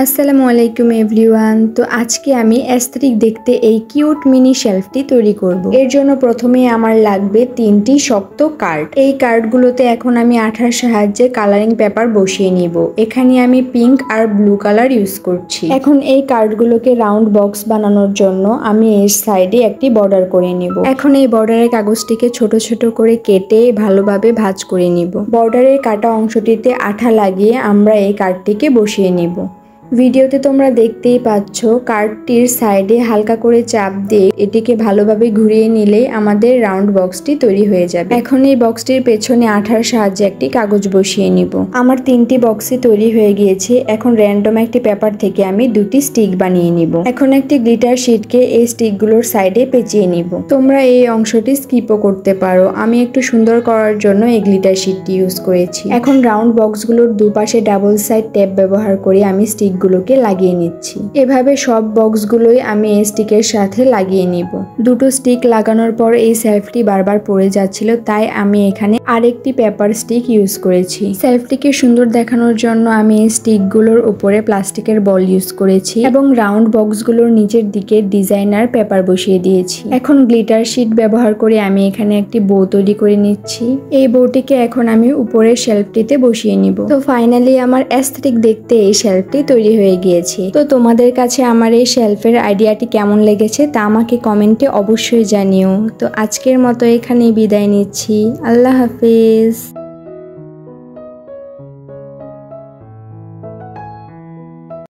আসসালামু আলাইকুম এভরিওয়ান। তো আজকে আমি অ্যাস্থেটিক দেখতে এই কিউট মিনি শেলফটি তৈরি করব। এর জন্য প্রথমে আমার লাগবে 3টি শক্ত কার্ড। এই কার্ডগুলোতে এখন আমি আঠার সাহায্যে কালারিং পেপার বসিয়ে নিব। এখানে আমি পিঙ্ক আর ব্লু কালার ইউজ করছি। এখন এই কার্ডগুলোকে রাউন্ড বক্স বানানোর জন্য আমি এর সাইডে একটি বর্ডার করে নিব। এখন এই বর্ডারের কাগজটিকে ছোট ছোট করে কেটে ভালোভাবে ভাঁজ করে নিব। বর্ডারের কাটা অংশটিতে আঠা লাগিয়ে আমরা এই কার্ডটিকে বসিয়ে নিব। ভিডিওতে তোমরা দেখতেই পাচ্ছ কার্ডটির সাইডে হালকা করে চাপ দিয়ে এটিকে ভালোভাবে ঘুরিয়ে নিলেই আমাদের রাউন্ড বক্সটি তৈরি হয়ে যাবে। এখন এই বক্সটির পেছনে আঠার সাহায্যে একটি কাগজ বসিয়ে নিব। আমার 3টি বক্সই তৈরি হয়ে গিয়েছে। এখন র্যান্ডম একটি পেপার থেকে আমি 2টি স্টিক বানিয়ে নিব। এখন একটি গ্লিটার শিটকে এই স্টিকগুলোর সাইডে পেঁচিয়ে নিব। তোমরা এই অংশটি স্কিপও করতে পারো, আমি একটু সুন্দর করার জন্য এই গ্লিটার শিটটি ইউজ করেছি। এখন রাউন্ড বক্সগুলোর দুপাশে ডাবল সাইড টেপ ব্যবহার করে আমি স্টিকগুলোকে লাগিয়ে নিচ্ছি। এভাবে সব বক্সগুলোই আমি এই স্টিকের সাথে লাগিয়ে নিব। দুটো স্টিক লাগানোর পর এই শেলফটি বারবার পড়ে যাচ্ছিল, তাই আমি এখানে আরেকটি পেপার স্টিক ইউজ করেছি। শেলফটিকে সুন্দর দেখানোর জন্য আমি এই স্টিকগুলোর উপরে প্লাস্টিকের বল ইউজ করেছি এবং রাউন্ড বক্সগুলোর নিচের দিকে ডিজাইনার পেপার বসিয়ে দিয়েছি। এখন গ্লিটার শিট ব্যবহার করে আমি এখানে একটি বো তৈরি করে নিচ্ছি। এই বউটিকে এখন আমি উপরের শেলফটিতে বসিয়ে নিব। তো ফাইনালি আমার অ্যাস্থেটিক দেখতে এই শেলফটি তৈরি হয়ে গিয়েছে। তো তোমাদের কাছে আমার এই শেলফের আইডিয়াটি কেমন লেগেছে তা আমাকে কমেন্টে অবশ্যই জানিও। তো আজকের মতো এখানেই বিদায় নিচ্ছি। আল্লাহ হাফেজ।